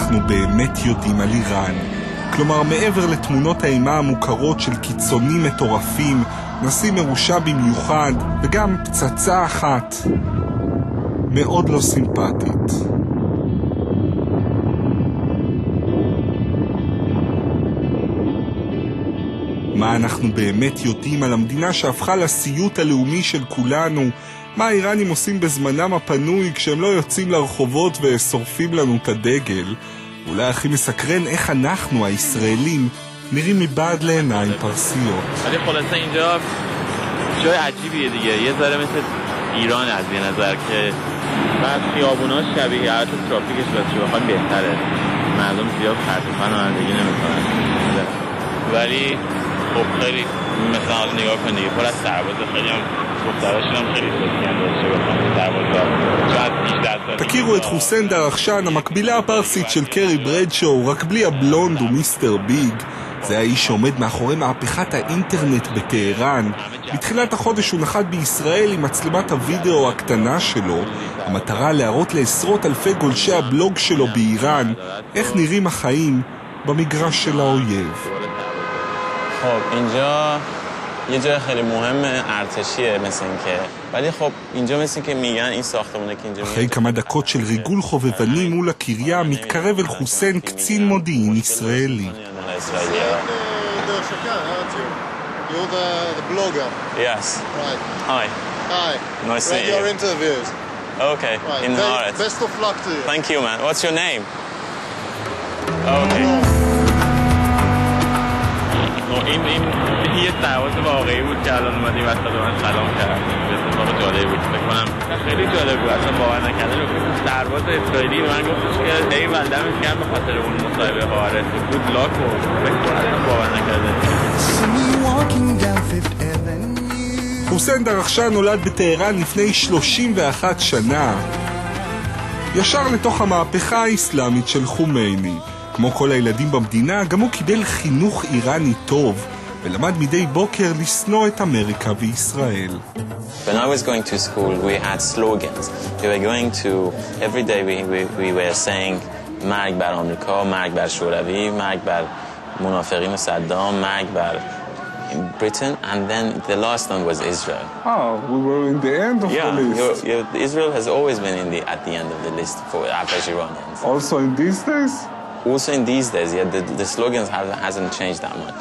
אנחנו באמת יודעים על איראן? כלומר, מעבר לתמונות האימה המוכרות של קיצונים מטורפים, נשיא מרושע במיוחד, וגם פצצה אחת מאוד לא סימפטית. מה אנחנו באמת יודעים על המדינה שהפכה לסיוט הלאומי של כולנו? מה האיראנים עושים בזמנם הפנוי כשהם לא יוצאים לרחובות ושורפים לנו את הדגל? אולי הכי מסקרן איך אנחנו, הישראלים, נראים מבעד לעיניים פרסיות. ولی خلاصه اینجا جای عجیبیه دیگه. یه ذره مثل ایران از یه نظر که بعد خیابوناش شبیه حالت ترافیکش واسه بخوام بهتره. مردم زیاد خرج و پناهندگی نمیکنن. ولی خب خیلی مثلا حالا نگاه کن دیگه پر از سرباز خیلی هم دختراشون هم خیلی دوستیان داشته بخوام سربازا. תכירו את חוסיין דרחשן, המקבילה הפרסית של קרי ברדשו, רק בלי הבלונד ומיסטר ביג. זה האיש שעומד מאחורי מהפכת האינטרנט בטהרן. בתחילת החודש הוא נחת בישראל עם מצלמת הוידאו הקטנה שלו. המטרה להראות לעשרות אלפי גולשי הבלוג שלו באיראן איך נראים החיים במגרש של האויב. خب اینجا یه جای خیلی مهم ارتشیه مثل این که ولی خب اینجا مثل که میگن این ساختمونه که اینجا אחרי כמה דקות של ריגול חובבני מול הקריה מתקרב אל חוסיין קצין מודיעין ישראלי. You're the blogger. Yes. Right. Hi. Hi. Nice to meet your you. interviews. Okay. Right. In Haaretz. Best of luck to you. Thank you, man. What's your name? Okay. این یه دعوت واقعی بود که الان اومدی وسط من سلام کرد. اتفاق جالبی بود فکر کنم. خیلی جالب بود. اصلا باور نکردم که سرباز اسرائیلی به من گفتش که ای ولدمت گرم به خاطر اون مصاحبه هارت. گود لاک و فکر کنم باور نکردم. חוסיין דרחשן נולד בטהרן לפני 31 שנה. ישר לתוך המהפכה האסלאמית של חומייני. כמו כל הילדים במדינה, גם הוא קיבל חינוך איראני טוב, ולמד מדי בוקר לשנוא את אמריקה וישראל. When I was going to school, we had slogans. We were going to, every day we were saying, مرگ بر آمریکا، مرگ بر شوروی، مرگ بر منافقین و صدام، مرگ بر Britain, and then the last one was Israel. Oh, we were in the end of the list. Israel has always been at the end of the list for average Iranians. Also in these days? Also in these days, yeah, the slogans hasn't changed that much.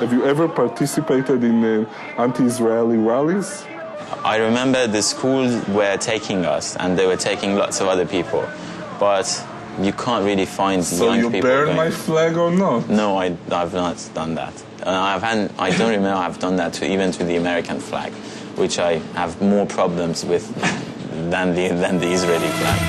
Have you ever participated in anti-Israeli rallies? I remember the schools were taking us, and they were taking lots of other people, but you can't really find young people. So you burn my flag or not? No, I've not done that. I don't remember I've done that even to the American flag, which I have more problems with than the Israeli flag.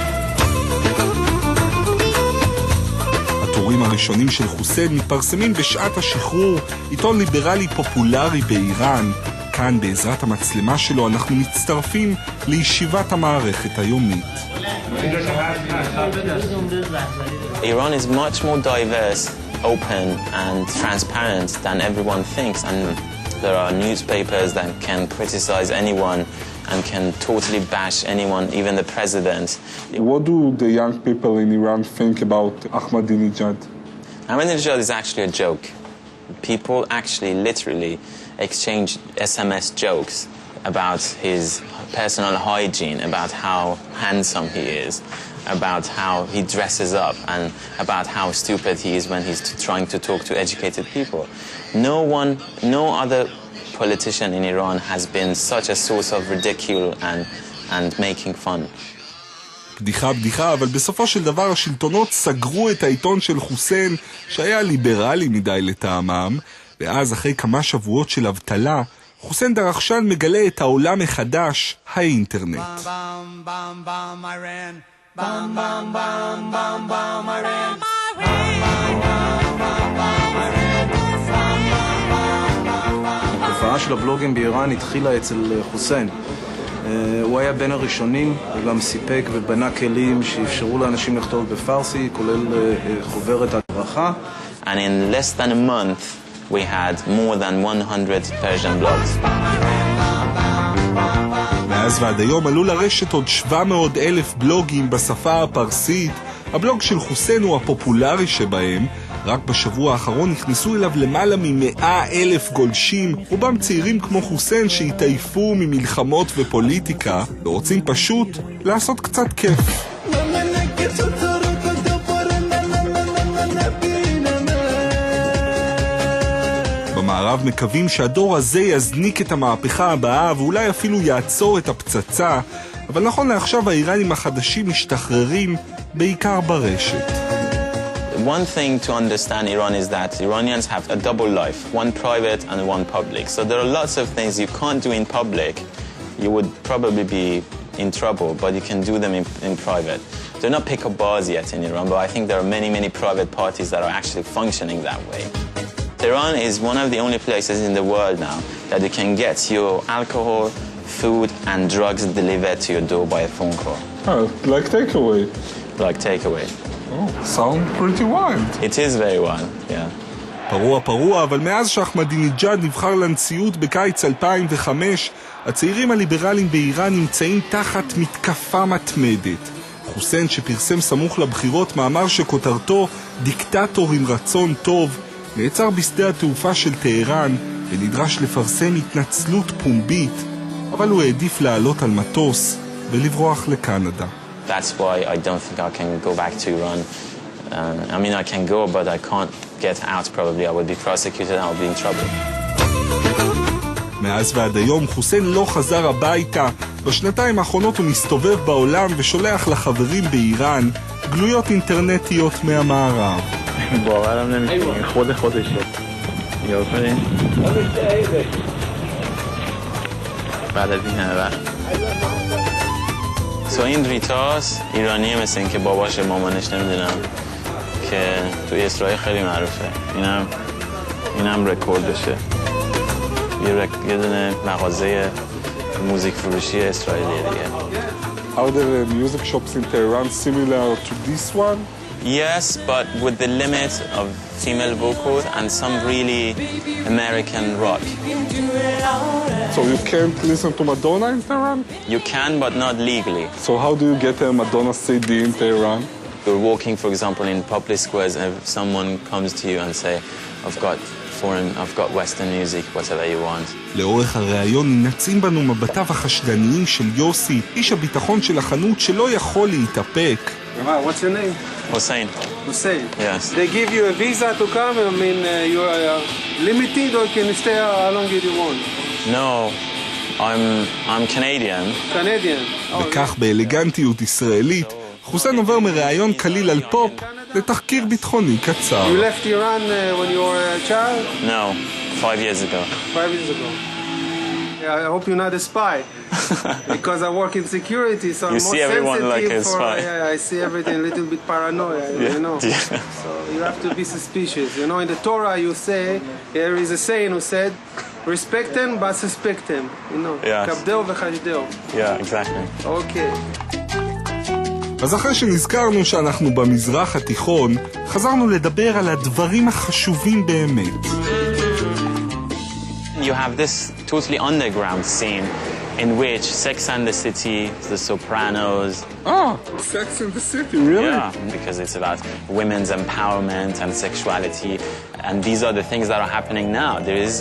התורים הראשונים של חוסיין מתפרסמים בשעת השחרור, עיתון ליברלי פופולרי באיראן. כאן בעזרת המצלמה שלו אנחנו מצטרפים לישיבת המערכת היומית. Iran is much more diverse, open and transparent than everyone thinks, and there are newspapers that can criticize anyone and can totally bash anyone, even the president. What do the young people in Iran think about Ahmadinejad? Ahmadinejad is actually a joke. People actually literally exchange SMS jokes about his personal hygiene, about how handsome he is, about how he dresses up, and about how stupid he is when he's trying to talk to educated people. No other politician in Iran has been such a source of ridicule and making fun. בדיחה, אבל בסופו של דבר השלטונות סגרו את העיתון של חוסיין, שהיה ליברלי מדי לטעמם, ואז אחרי כמה שבועות של אבטלה, חוסיין דרחשן מגלה את העולם מחדש, האינטרנט. התופעה של הבלוגים באיראן התחילה אצל חוסיין. הוא היה בין הראשונים, הוא גם סיפק ובנה כלים שאפשרו לאנשים לכתוב בפרסי, כולל חוברת הדרכה. And in less than a month we had more than 100 Persian blogs. מאז ועד היום עלו לרשת עוד 700,000 בלוגים בשפה הפרסית, הבלוג של חוסיין הוא הפופולרי שבהם. רק בשבוע האחרון נכנסו אליו למעלה מ100,000 גולשים, רובם צעירים כמו חוסיין שהתעייפו ממלחמות ופוליטיקה ורוצים פשוט לעשות קצת כיף. במערב מקווים שהדור הזה יזניק את המהפכה הבאה ואולי אפילו יעצור את הפצצה, אבל נכון לעכשיו האיראנים החדשים משתחררים בעיקר ברשת. One thing to understand Iran is that Iranians have a double life, one private and one public. So there are lots of things you can't do in public. You would probably be in trouble, but you can do them in private. They're not pick-up bars yet in Iran, but I think there are many, many private parties that are actually functioning that way. Iran is one of the only places in the world now that you can get your alcohol, food and drugs delivered to your door by a phone call. Oh, like takeaway? Like takeaway. Oh, sound pretty wild. It is very wild, yeah. פרוע, אבל מאז שאחמדינג'אד נבחר לנשיאות בקיץ 2005, הצעירים הליברליים באיראן נמצאים תחת מתקפה מתמדת. חוסיין שפרסם סמוך לבחירות מאמר שכותרתו דיקטטור עם רצון טוב, נעצר בשדה התעופה של טהרן ונדרש לפרסם התנצלות פומבית, אבל הוא העדיף לעלות על מטוס ולברוח לקנדה. That's why I don't think I can go back to Iran. I mean, I can go, but I can't get out probably. I would be prosecuted and I would be in trouble. מאז ועד היום חוסיין לא חזר הביתה. בשנתיים האחרונות הוא מסתובב בעולם ושולח לחברים באיראן גלויות אינטרנטיות מהמערב. باورم نمیشه خودشه یا کنین بعد از این همه وقت So این ریتاس ایرانیه مثل این که باباش مامانش نمیدونم که توی اسرائیل خیلی معروفه. اینم رکوردشه. یه دونه مغازه موزیک فروشی اسرائیلیه دیگه. Are there music shops in Tehran similar to this one? Yes, but with the limit of female vocals and some really American rock. So you can't listen to Madonna in Tehran? You can, but not legally. So how do you get a Madonna CD in Tehran? You're walking, for example, in public squares and if someone comes to you and say, I've got Western music, whatever you want. לאורך הראיון ננצים בנו מבטיו החשדניים של יוסי, איש הביטחון של החנות שלא יכול להתאפק. What's your name? Hussein. Hussein. Yes. They give you a visa to come. I mean, you are limited, or can you stay how long you want? No, I'm Canadian. Canadian. וכך באלגנטיות ישראלית, חוסיין עובר מראיון קליל על פופ לתחקיר ביטחוני קצר. You left Iran when you were a child? No, 5 years ago. 5 years ago. Yeah, I hope you're not a spy. Because I work in security, so I'm You more see everyone sensitive like a spy. Yeah, I see everything a little bit paranoia, you know. Yeah. So you have to be suspicious. You know, in the Torah you say, there is a saying who said, respect them but suspect them. You know, Yes. kabdeo v'chajdeo. Yeah, exactly. Okay. אז אחרי שנזכרנו שאנחנו במזרח התיכון, חזרנו לדבר על הדברים החשובים באמת. You have this totally underground scene in which Sex and the City, The Sopranos. Ah, Sex in the City, really? Yeah, because it's about women's empowerment and sexuality, and these are the things that are happening now. There is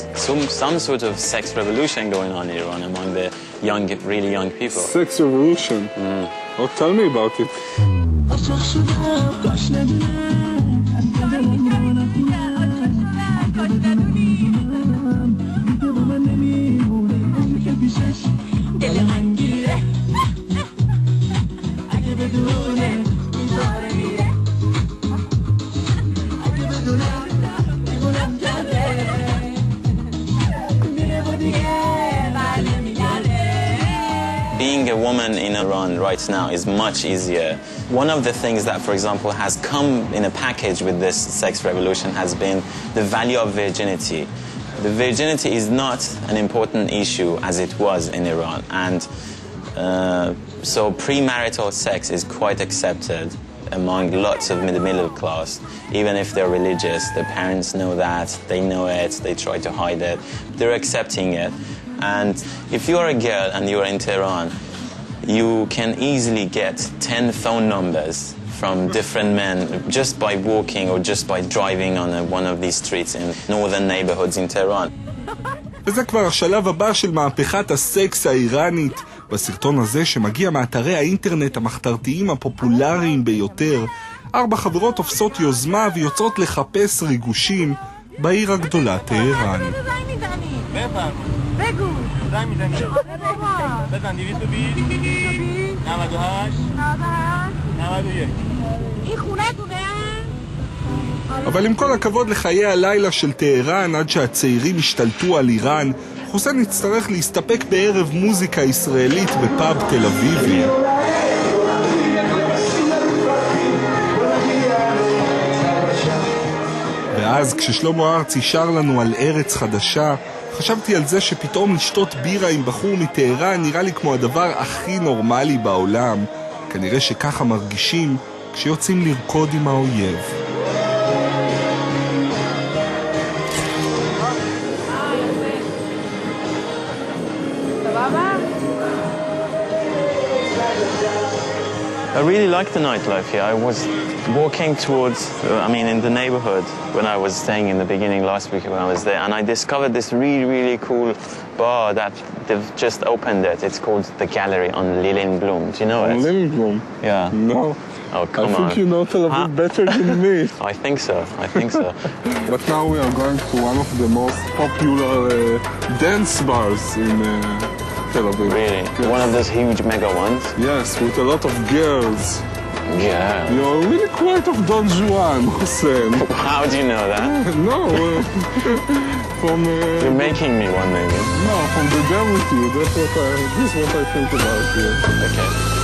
some sort of sex revolution going on in Iran among the young, really young people. Sex revolution? Oh, tell me about it. Being a woman in Iran right now is much easier. One of the things that, for example, has come in a package with this sex revolution has been the value of virginity. The virginity is not an important issue as it was in Iran, and so premarital sex is quite accepted among lots of the middle class. Even if they're religious, their parents know that, they know it, they try to hide it, they're accepting it. And if you're a girl and you're in Tehran, you can easily get 10 phone numbers from different men just by walking or just by driving on one of these streets in northern neighborhoods in Tehran. וזה כבר השלב הבא של מהפכת הסקס האיראנית. בסרטון הזה שמגיע מאתרי האינטרנט המחתרתיים הפופולריים ביותר, 4 חברות תופסות יוזמה ויוצאות לחפש ריגושים בעיר הגדולה טהרן. אבל עם כל הכבוד לחיי הלילה של טהרן, עד שהצעירים השתלטו על איראן, חוסיין יצטרך להסתפק בערב מוזיקה ישראלית בפאב תל אביבי. ואז כששלמה ארצי שר לנו על ארץ חדשה, חשבתי על זה שפתאום לשתות בירה עם בחור מטהרן נראה לי כמו הדבר הכי נורמלי בעולם. כנראה שככה מרגישים כשיוצאים לרקוד עם האויב. I really like the nightlife here. I was walking towards, in the neighborhood when I was staying in the beginning last week when I was there, and I discovered this really, really cool bar that they've just opened it. It's called The Gallery on Lilienblum. Do you know it? Lilienblum? Yeah. No. Oh, come on. I think you know Tel Aviv better than me. I think so. But now we are going to one of the most popular dance bars in Tel Aviv. Really? Yes. One of those huge mega ones? Yes, with a lot of girls. Yeah. You're really quite of Don Juan, Hussein. How do you know that? No, from... You're making me one, maybe. No, from the game with you. This is what I think about you. Okay.